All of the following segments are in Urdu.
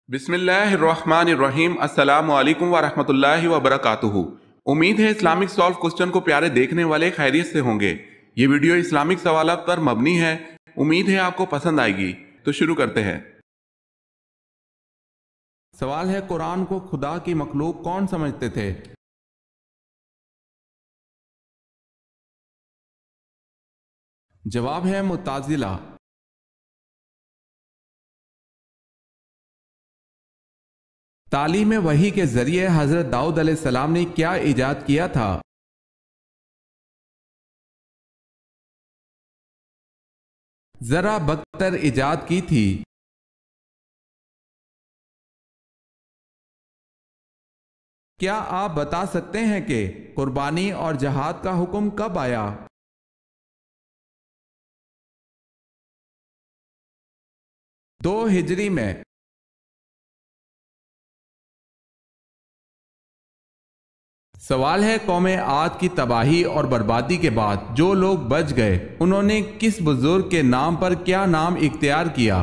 بسم اللہ الرحمن الرحیم۔ السلام علیکم ورحمۃ اللہ وبرکاتہ۔ امید ہے اسلامک سالو کوسچن کو پیارے دیکھنے والے خیریت سے ہوں گے۔ یہ ویڈیو اسلامک سوالات پر مبنی ہے، امید ہے آپ کو پسند آئے گی۔ تو شروع کرتے ہیں۔ سوال ہے، قرآن کو خدا کی مخلوق کون سمجھتے تھے؟ جواب ہے معتزلہ۔ تعلیم وحی کے ذریعے حضرت داؤد علیہ السلام نے کیا ایجاد کیا تھا؟ ذرا بکتر ایجاد کی تھی۔ کیا آپ بتا سکتے ہیں کہ قربانی اور جہاد کا حکم کب آیا؟ دو ہجری میں۔ سوال ہے، قوم عاد کی تباہی اور بربادی کے بعد جو لوگ بچ گئے انہوں نے کس بزرگ کے نام پر کیا نام اختیار کیا؟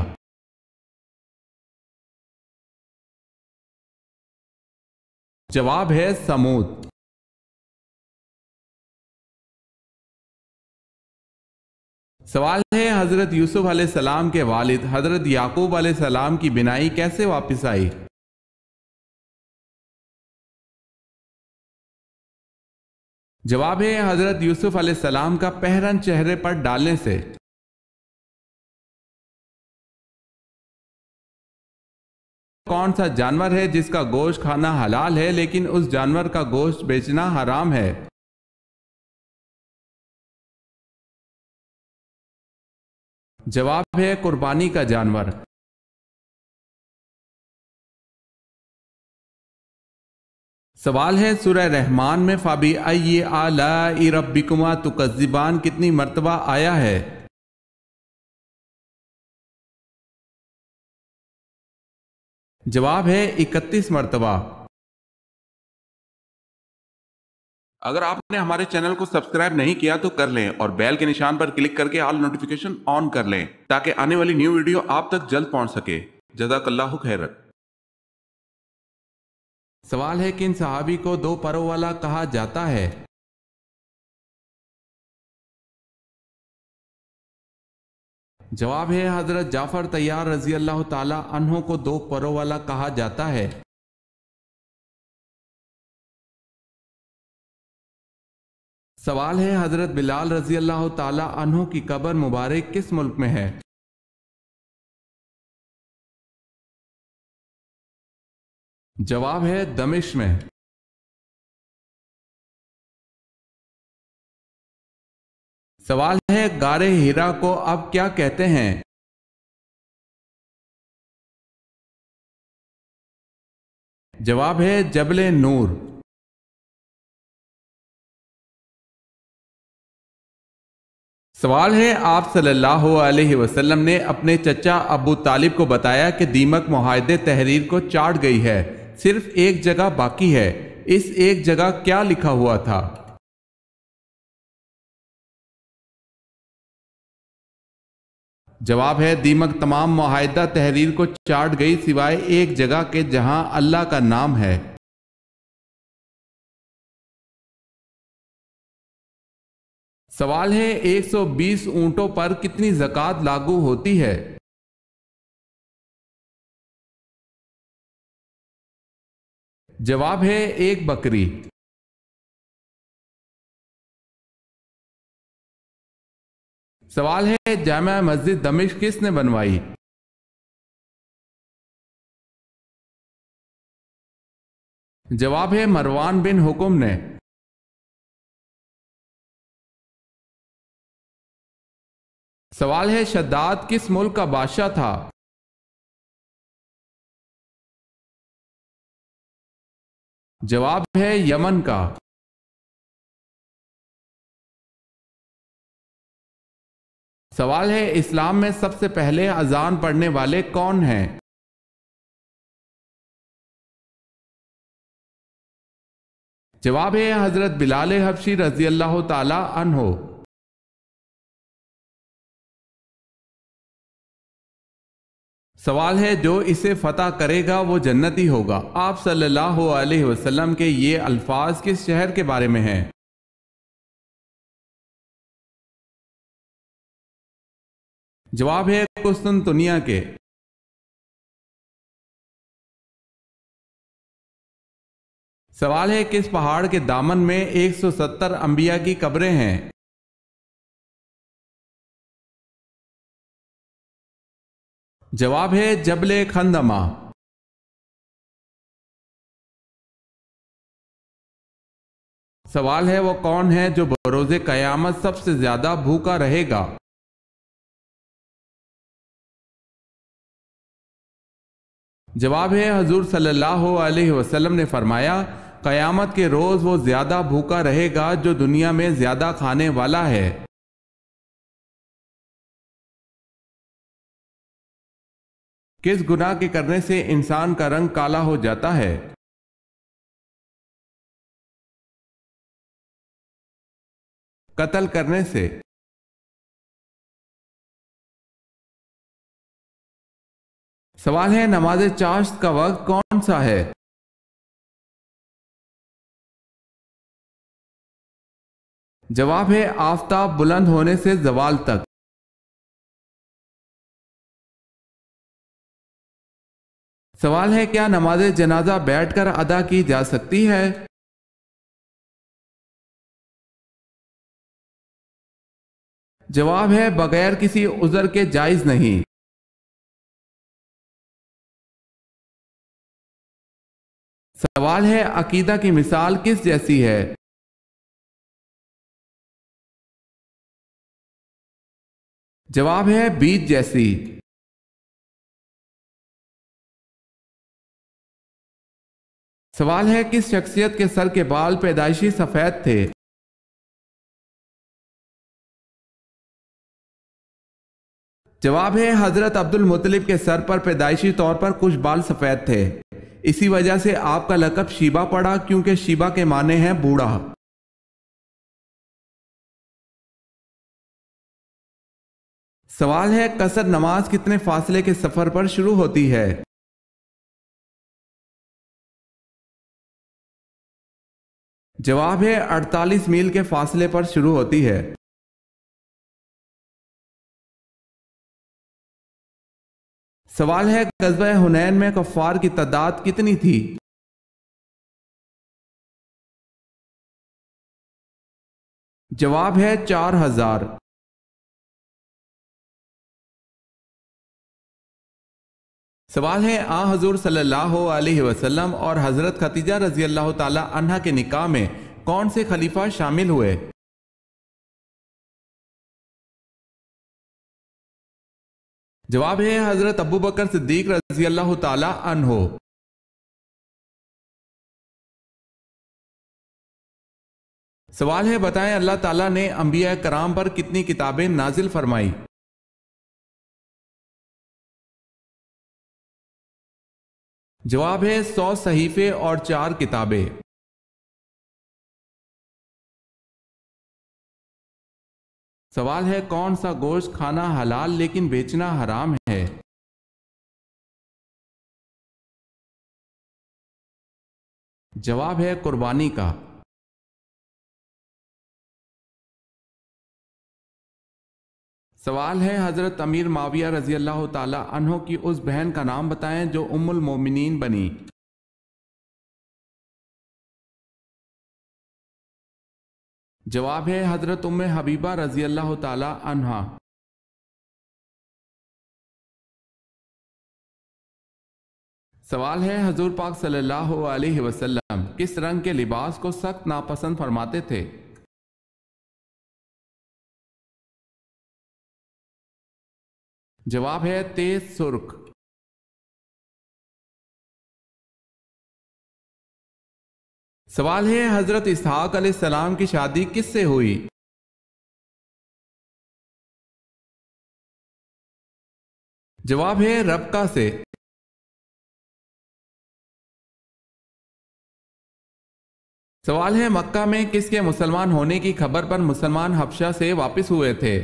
جواب ہے سمود۔ سوال ہے، حضرت یوسف علیہ السلام کے والد حضرت یعقوب علیہ السلام کی بینائی کیسے واپس آئی؟ جواب ہے حضرت یوسف علیہ السلام کا پہرن چہرے پر ڈالنے سے۔ کون سا جانور ہے جس کا گوشت کھانا حلال ہے لیکن اس جانور کا گوشت بیچنا حرام ہے؟ جواب ہے قربانی کا جانور۔ سوال ہے، سورہ رحمان میں فَبِأَيِّ آلَاءِ رَبِّكُمَا تُكَذِّبَانِ کتنی مرتبہ آیا ہے؟ جواب ہے 31 مرتبہ۔ اگر آپ نے ہمارے چینل کو سبسکرائب نہیں کیا تو کر لیں اور بیل کے نشان پر کلک کر کے آل نوٹیفیکیشن آن کر لیں تاکہ آنے والی نیو ویڈیو آپ تک جلد پہنچ سکے۔ جزاک اللہ خیر۔ سوال ہے، کن صحابی کو دو پروں والا کہا جاتا ہے؟ جواب ہے حضرت جعفر طیار رضی اللہ تعالی عنہ کو دو پروں والا کہا جاتا ہے۔ سوال ہے، حضرت بلال رضی اللہ تعالی عنہ کی قبر مبارک کس ملک میں ہے؟ جواب ہے دمشق میں۔ سوال ہے، غار حرا کو اب کیا کہتے ہیں؟ جواب ہے جبل نور۔ سوال ہے، آپ صلی اللہ علیہ وسلم نے اپنے چچا ابو طالب کو بتایا کہ دیمک معاہدے تحریر کو چاٹ گئی ہے، صرف ایک جگہ باقی ہے، اس ایک جگہ کیا لکھا ہوا تھا؟ جواب ہے دیمک تمام معاہدہ تحریر کو چاٹ گئی سوائے ایک جگہ کے جہاں اللہ کا نام ہے۔ سوال ہے، 120 اونٹوں پر کتنی زکوٰۃ لاگو ہوتی ہے؟ جواب ہے ایک بکری۔ سوال ہے، جامع مسجد دمشق کس نے بنوائی؟ جواب ہے مروان بن حکم نے۔ سوال ہے، شداد کس ملک کا بادشاہ تھا؟ جواب ہے یمن کا۔ سوال ہے، اسلام میں سب سے پہلے اذان پڑھنے والے کون ہیں؟ جواب ہے حضرت بلال حبشی رضی اللہ تعالی عنہ۔ سوال ہے جو اسے فتح کرے گا وہ جنتی ہوگا۔ آپ صلی اللہ علیہ وسلم کے یہ الفاظ کس شہر کے بارے میں ہیں؟ جواب ہے قسطنطنیہ کے۔ سوال ہے کس پہاڑ کے دامن میں 170 انبیاء کی قبریں ہیں؟ جواب ہے جبل خندمہ۔ سوال ہے وہ کون ہے جو بروز قیامت سب سے زیادہ بھوکا رہے گا؟ جواب ہے حضور صلی اللہ علیہ وسلم نے فرمایا قیامت کے روز وہ زیادہ بھوکا رہے گا جو دنیا میں زیادہ کھانے والا ہے۔ کس گناہ کے کرنے سے انسان کا رنگ کالا ہو جاتا ہے؟ قتل کرنے سے۔ سوال ہے نماز چاشت کا وقت کون سا ہے؟ جواب ہے آفتاب بلند ہونے سے زوال تک۔ سوال ہے کیا نماز جنازہ بیٹھ کر ادا کی جا سکتی ہے؟ جواب ہے بغیر کسی عذر کے جائز نہیں۔ سوال ہے عقیدہ کی مثال کس جیسی ہے؟ جواب ہے بیج جیسی۔ سوال ہے کس شخصیت کے سر کے بال پیدائشی سفید تھے؟ جواب ہے حضرت عبد المطلب کے سر پر پیدائشی طور پر کچھ بال سفید تھے، اسی وجہ سے آپ کا لقب شیبہ پڑا کیونکہ شیبہ کے معنی ہیں بوڑھا۔ سوال ہے قصر نماز کتنے فاصلے کے سفر پر شروع ہوتی ہے؟ جواب ہے 48 میل کے فاصلے پر شروع ہوتی ہے۔ سوال ہے غزوہ حنین میں کفار کی تعداد کتنی تھی؟ جواب ہے 4000۔ سوال ہے حضور صلی اللہ علیہ وسلم اور حضرت خدیجہ رضی اللہ تعالی عنہ کے نکاح میں کون سے خلیفہ شامل ہوئے؟ جواب ہے حضرت ابو بکر صدیق رضی اللہ تعالی عنہ۔ سوال ہے بتائیں اللہ تعالیٰ نے انبیاء کرام پر کتنی کتابیں نازل فرمائی؟ جواب ہے 100 صحیفے اور 4 کتابیں۔ سوال ہے کون سا گوشت کھانا حلال لیکن بیچنا حرام ہے؟ جواب ہے قربانی کا۔ سوال ہے حضرت امیر معاویہ رضی اللہ تعالی عنہ کی اس بہن کا نام بتائیں جو ام المومنین بنی۔ جواب ہے حضرت ام حبیبہ رضی اللہ تعالی عنہا۔ سوال ہے حضور پاک صلی اللہ علیہ وسلم کس رنگ کے لباس کو سخت ناپسند فرماتے تھے؟ جواب ہے تیز سرخ۔ سوال ہے حضرت اسحاق علیہ السلام کی شادی کس سے ہوئی؟ جواب ہے ربقہ سے۔ سوال ہے مکہ میں کس کے مسلمان ہونے کی خبر پر مسلمان حبشہ سے واپس ہوئے تھے؟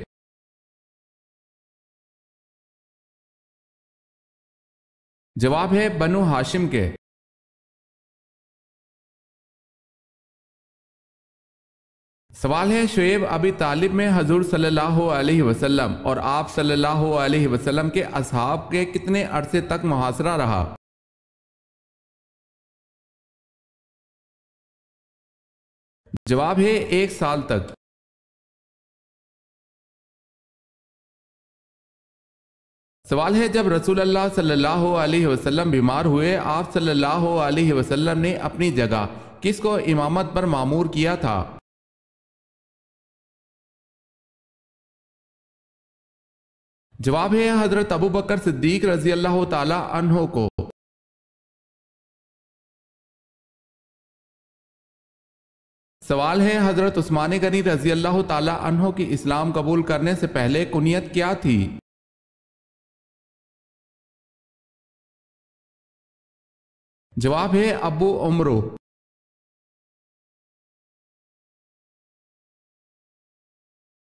جواب ہے بنو ہاشم کے۔ سوال ہے شعیب ابی طالب میں حضور صلی اللہ علیہ وسلم اور آپ صلی اللہ علیہ وسلم کے اصحاب کے کتنے عرصے تک محاصرہ رہا؟ جواب ہے 1 سال تک۔ سوال ہے جب رسول اللہ صلی اللہ علیہ وسلم بیمار ہوئے آپ صلی اللہ علیہ وسلم نے اپنی جگہ کس کو امامت پر مامور کیا تھا؟ جواب ہے حضرت ابو بکر صدیق رضی اللہ تعالی عنہ کو۔ سوال ہے حضرت عثمان غنی رضی اللہ تعالی عنہ کی اسلام قبول کرنے سے پہلے کنیت کیا تھی؟ جواب ہے ابو عمرو۔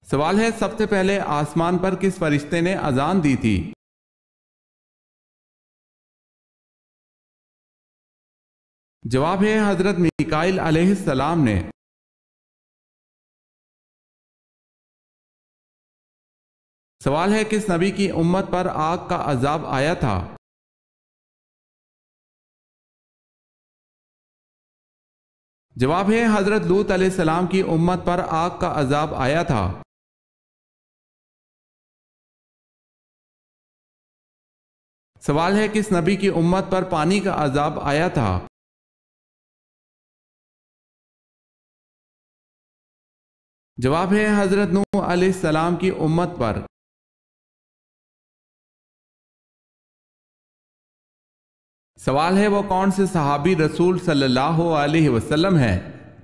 سوال ہے سب سے پہلے آسمان پر کس فرشتے نے اذان دی تھی؟ جواب ہے حضرت میکائیل علیہ السلام نے۔ سوال ہے کس نبی کی امت پر آگ کا عذاب آیا تھا؟ جواب ہے حضرت لوط علیہ السلام کی امت پر آگ کا عذاب آیا تھا۔ سوال ہے کس نبی کی امت پر پانی کا عذاب آیا تھا؟ جواب ہے حضرت نوح علیہ السلام کی امت پر۔ سوال ہے وہ کون سے صحابی رسول صلی اللہ علیہ وسلم ہیں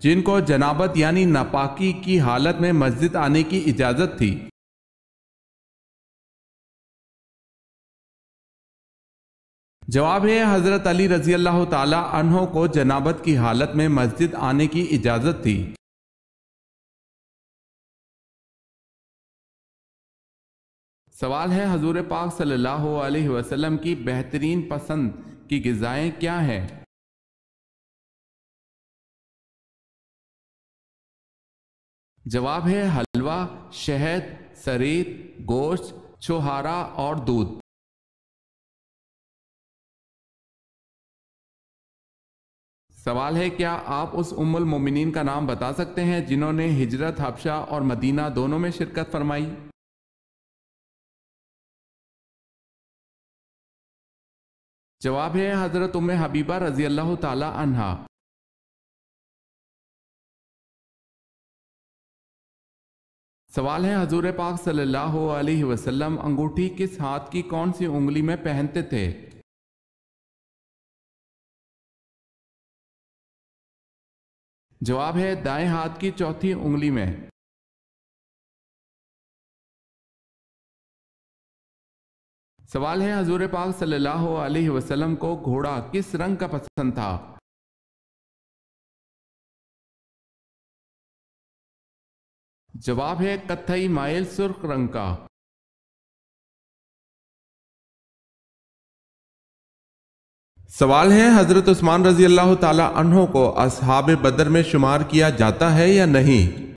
جن کو جنابت یعنی ناپاکی کی حالت میں مسجد آنے کی اجازت تھی؟ جواب ہے حضرت علی رضی اللہ تعالی عنہ کو جنابت کی حالت میں مسجد آنے کی اجازت تھی۔ سوال ہے حضور پاک صلی اللہ علیہ وسلم کی بہترین پسند کی غذائیں کیا ہیں؟ جواب ہے حلوہ، شہد، سرید، گوشت، چھوہارا اور دودھ۔ سوال ہے کیا آپ اس ام المومنین کا نام بتا سکتے ہیں جنہوں نے ہجرت حبشہ اور مدینہ دونوں میں شرکت فرمائی؟ جواب ہے حضرت ام حبیبہ رضی اللہ تعالی عنہا۔ سوال ہے حضور پاک صلی اللہ علیہ وسلم انگوٹھی کس ہاتھ کی کون سی انگلی میں پہنتے تھے؟ جواب ہے دائیں ہاتھ کی چوتھی انگلی میں۔ سوال ہے حضور پاک صلی اللہ علیہ وسلم کو گھوڑا کس رنگ کا پسند تھا؟ جواب ہے کتھئی مائل سرخ رنگ کا۔ سوال ہے حضرت عثمان رضی اللہ تعالی عنہ کو اصحاب بدر میں شمار کیا جاتا ہے یا نہیں؟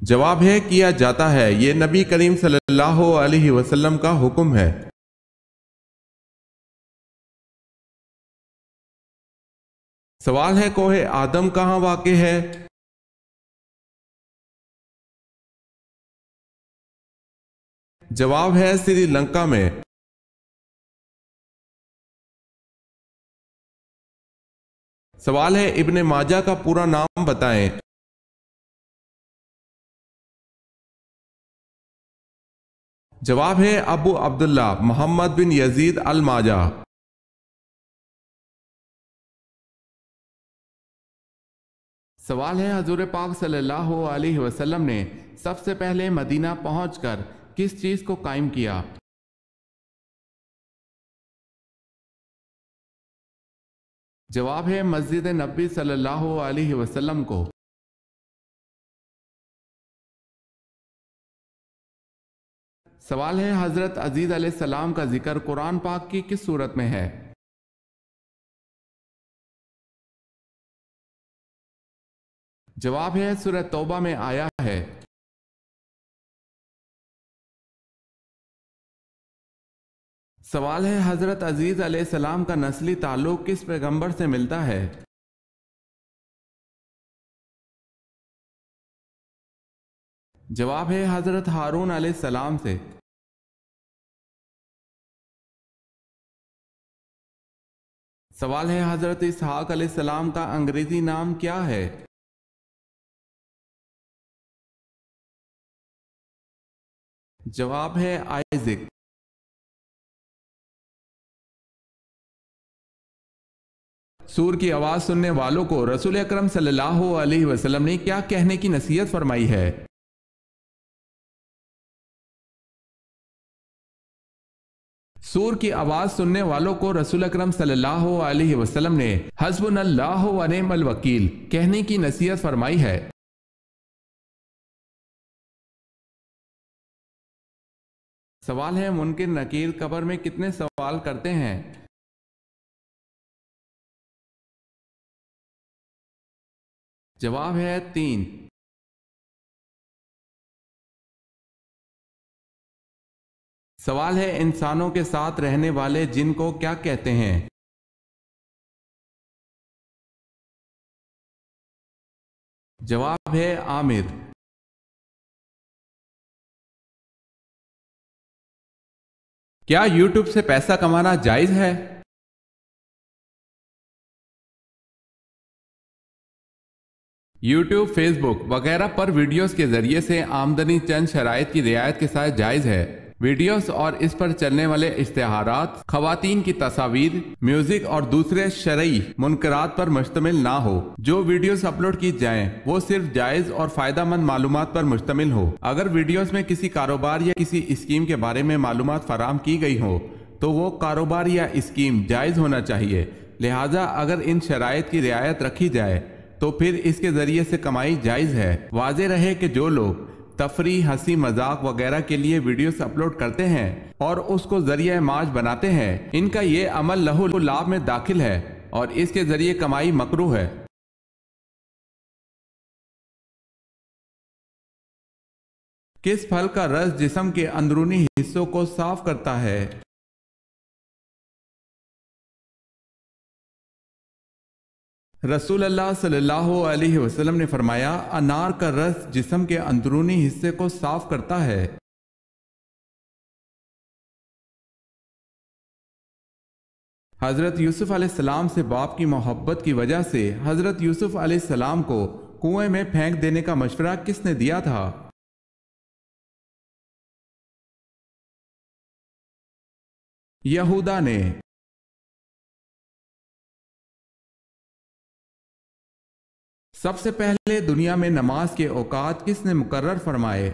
جواب ہے کیا جاتا ہے، یہ نبی کریم صلی اللہ علیہ وسلم کا حکم ہے۔ سوال ہے کوہ آدم کہاں واقع ہے؟ جواب ہے سری لنکا میں۔ سوال ہے ابن ماجہ کا پورا نام بتائیں۔ جواب ہے ابو عبداللہ محمد بن یزید الماجہ۔ سوال ہے حضور پاک صلی اللہ علیہ وسلم نے سب سے پہلے مدینہ پہنچ کر کس چیز کو قائم کیا؟ جواب ہے مسجد نبی صلی اللہ علیہ وسلم کو۔ سوال ہے حضرت عزیز علیہ السلام کا ذکر قرآن پاک کی کس صورت میں ہے؟ جواب ہے سورہ توبہ میں آیا ہے۔ سوال ہے حضرت عزیز علیہ السلام کا نسلی تعلق کس پیغمبر سے ملتا ہے؟ جواب ہے حضرت ہارون علیہ السلام سے۔ سوال ہے حضرت اسحاق علیہ السلام کا انگریزی نام کیا ہے؟ جواب ہے آئزک۔ سور کی آواز سننے والوں کو رسول اکرم صلی اللہ علیہ وسلم نے کیا کہنے کی نصیحت فرمائی ہے؟ سور کی آواز سننے والوں کو رسول اکرم صلی اللہ علیہ وسلم نے حسبنا اللہ و نعم الوکیل کہنے کی نصیحت فرمائی ہے۔ سوال ہے منکر نکیر قبر میں کتنے سوال کرتے ہیں؟ جواب ہے 3۔ سوال ہے انسانوں کے ساتھ رہنے والے جن کو کیا کہتے ہیں؟ جواب ہے عامر۔ کیا یوٹیوب سے پیسہ کمانا جائز ہے؟ یوٹیوب، فیس بک وغیرہ پر ویڈیوز کے ذریعے سے آمدنی چند شرائط کی رعایت کے ساتھ جائز ہے۔ ویڈیوز اور اس پر چلنے والے اشتہارات خواتین کی تصاویر، میوزک اور دوسرے شرعی منکرات پر مشتمل نہ ہو۔ جو ویڈیوز اپلوڈ کی جائیں وہ صرف جائز اور فائدہ مند معلومات پر مشتمل ہو۔ اگر ویڈیوز میں کسی کاروبار یا کسی اسکیم کے بارے میں معلومات فراہم کی گئی ہو تو وہ کاروبار یا اسکیم جائز ہونا چاہیے۔ لہٰذا اگر ان شرائط کی رعایت رکھی جائے تو پھر اس کے ذریعے سے کمائی جائز ہے۔ واضح رہے کہ جو لوگ تفریح، ہنسی مذاق وغیرہ کے لیے ویڈیوز اپلوڈ کرتے ہیں اور اس کو ذریعہ معاش بناتے ہیں، ان کا یہ عمل لہو لعب میں داخل ہے اور اس کے ذریعے کمائی مکروہ ہے۔ کس پھل کا رس جسم کے اندرونی حصوں کو صاف کرتا ہے؟ رسول اللہ صلی اللہ علیہ وسلم نے فرمایا انار کا رس جسم کے اندرونی حصے کو صاف کرتا ہے۔ حضرت یوسف علیہ السلام سے باپ کی محبت کی وجہ سے حضرت یوسف علیہ السلام کو کنویں میں پھینک دینے کا مشورہ کس نے دیا تھا؟ یہودا نے۔ سب سے پہلے دنیا میں نماز کے اوقات کس نے مقرر فرمائے؟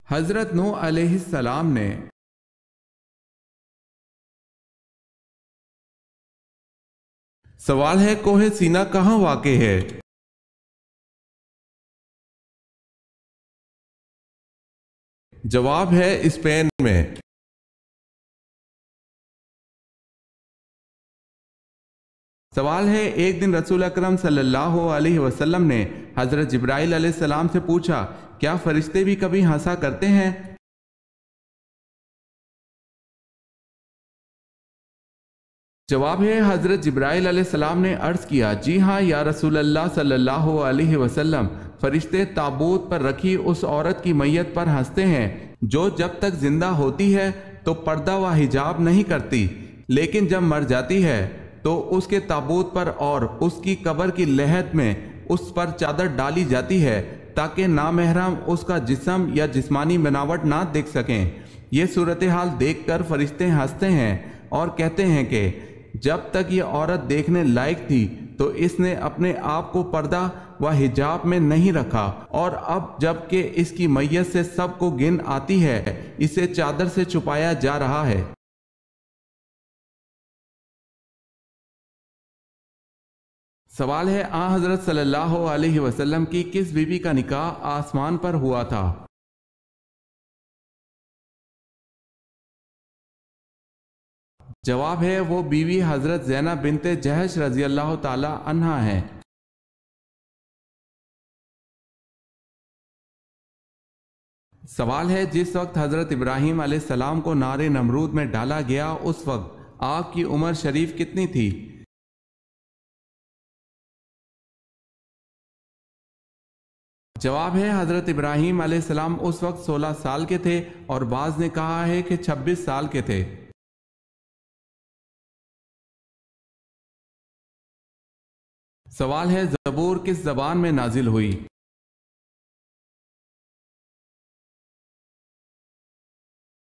حضرت نوح علیہ السلام نے۔ سوال ہے کوہ سینا کہاں واقع ہے؟ جواب ہے اسپین میں۔ سوال ہے ایک دن رسول اکرم صلی اللہ علیہ وسلم نے حضرت جبرائیل علیہ السلام سے پوچھا کیا فرشتے بھی کبھی ہنسا کرتے ہیں؟ جواب ہے حضرت جبرائیل علیہ السلام نے عرض کیا جی ہاں یا رسول اللہ صلی اللہ علیہ وسلم، فرشتے تابوت پر رکھی اس عورت کی میت پر ہنستے ہیں جو جب تک زندہ ہوتی ہے تو پردہ و حجاب نہیں کرتی، لیکن جب مر جاتی ہے تو اس کے تابوت پر اور اس کی قبر کی لحد میں اس پر چادر ڈالی جاتی ہے تاکہ نامحرم اس کا جسم یا جسمانی بناوٹ نہ دیکھ سکیں۔ یہ صورتحال دیکھ کر فرشتے ہنستے ہیں اور کہتے ہیں کہ جب تک یہ عورت دیکھنے لائق تھی تو اس نے اپنے آپ کو پردہ و حجاب میں نہیں رکھا، اور اب جب کہ اس کی میت سے سب کو گن آتی ہے اسے چادر سے چھپایا جا رہا ہے۔ سوال ہے آن حضرت صلی اللہ علیہ وسلم کی کس بیوی کا نکاح آسمان پر ہوا تھا؟ جواب ہے وہ بیوی حضرت زینب بنت جہش رضی اللہ تعالی عنہا ہیں۔ سوال ہے جس وقت حضرت ابراہیم علیہ السلام کو نار نمرود میں ڈالا گیا اس وقت آپ کی عمر شریف کتنی تھی؟ جواب ہے حضرت ابراہیم علیہ السلام اس وقت 16 سال کے تھے اور بعض نے کہا ہے کہ 26 سال کے تھے۔ سوال ہے زبور کس زبان میں نازل ہوئی؟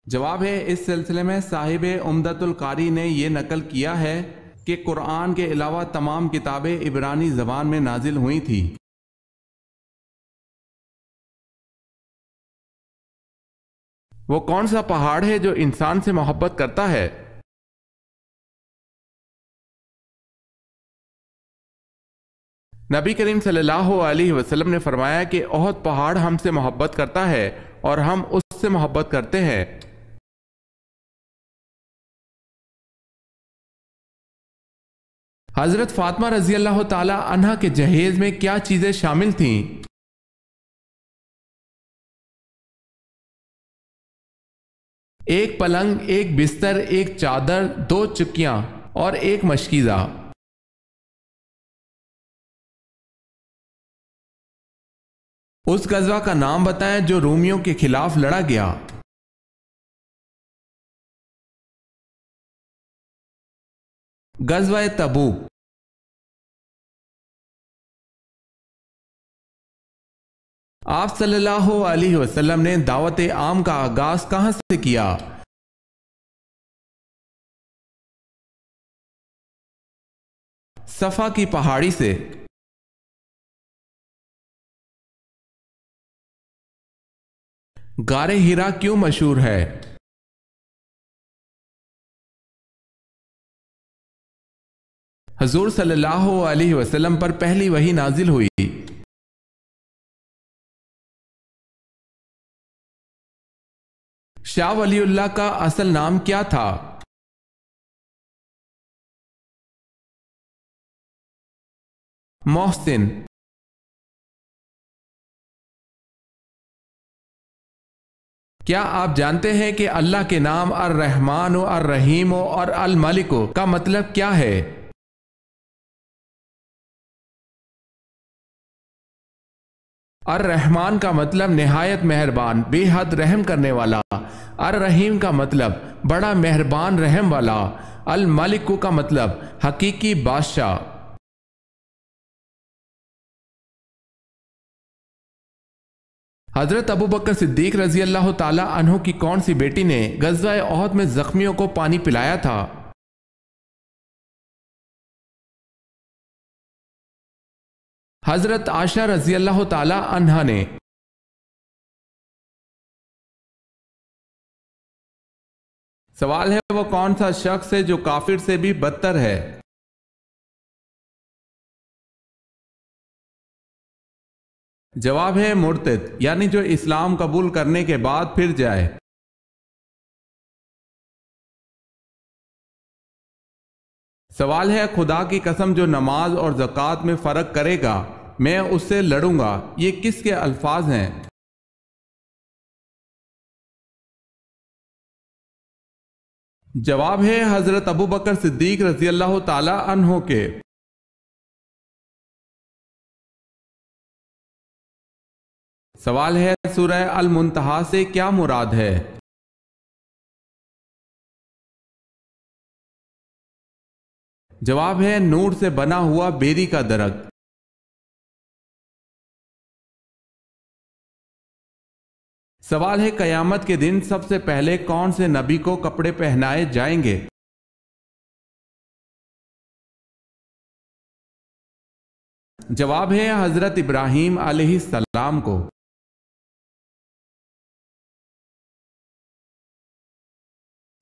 جواب ہے اس سلسلے میں صاحب عمدۃ القاری نے یہ نقل کیا ہے کہ قرآن کے علاوہ تمام کتابیں عبرانی زبان میں نازل ہوئی تھی۔ وہ کون سا پہاڑ ہے جو انسان سے محبت کرتا ہے؟ نبی کریم صلی اللہ علیہ وسلم نے فرمایا کہ احد پہاڑ ہم سے محبت کرتا ہے اور ہم اس سے محبت کرتے ہیں۔ حضرت فاطمہ رضی اللہ تعالی عنہا کے جہیز میں کیا چیزیں شامل تھیں؟ ایک پلنگ، ایک بستر، ایک چادر، 2 چکیاں اور ایک مشکیزہ۔ اس غزوہ کا نام بتائیں جو رومیوں کے خلاف لڑا گیا۔ غزوہ تبوک۔ آپ صلی اللہ علیہ وسلم نے دعوت عام کا آغاز کہاں سے کیا؟ صفا کی پہاڑی سے۔ غار ہرا کیوں مشہور ہے؟ حضور صلی اللہ علیہ وسلم پر پہلی وحی نازل ہوئی۔ شاہ ولی اللہ کا اصل نام کیا تھا؟ محسن۔ کیا آپ جانتے ہیں کہ اللہ کے نام الرحمن و الرحیم اور الملک کا مطلب کیا ہے؟ الرحمن کا مطلب نہایت مہربان، بے حد رحم کرنے والا۔ الرحیم کا مطلب بڑا مہربان رحم والا۔ الملک کا مطلب حقیقی بادشاہ۔ حضرت ابو بکر صدیق رضی اللہ تعالی عنہ کی کون سی بیٹی نے غزوہ احد میں زخمیوں کو پانی پلایا تھا؟ حضرت عائشہ رضی اللہ تعالی عنہا نے۔ سوال ہے وہ کون سا شخص ہے جو کافر سے بھی بدتر ہے؟ جواب ہے مرتد، یعنی جو اسلام قبول کرنے کے بعد پھر جائے۔ سوال ہے خدا کی قسم جو نماز اور زکوٰۃ میں فرق کرے گا میں اس سے لڑوں گا، یہ کس کے الفاظ ہیں؟ جواب ہے حضرت ابو بکر صدیق رضی اللہ تعالی عنہ کے۔ سوال ہے سورہ المنتہا سے کیا مراد ہے؟ جواب ہے نور سے بنا ہوا بیری کا درخت۔ سوال ہے قیامت کے دن سب سے پہلے کون سے نبی کو کپڑے پہنائے جائیں گے؟ جواب ہے حضرت ابراہیم علیہ السلام کو۔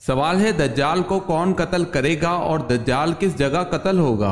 سوال ہے دجال کو کون قتل کرے گا اور دجال کس جگہ قتل ہوگا؟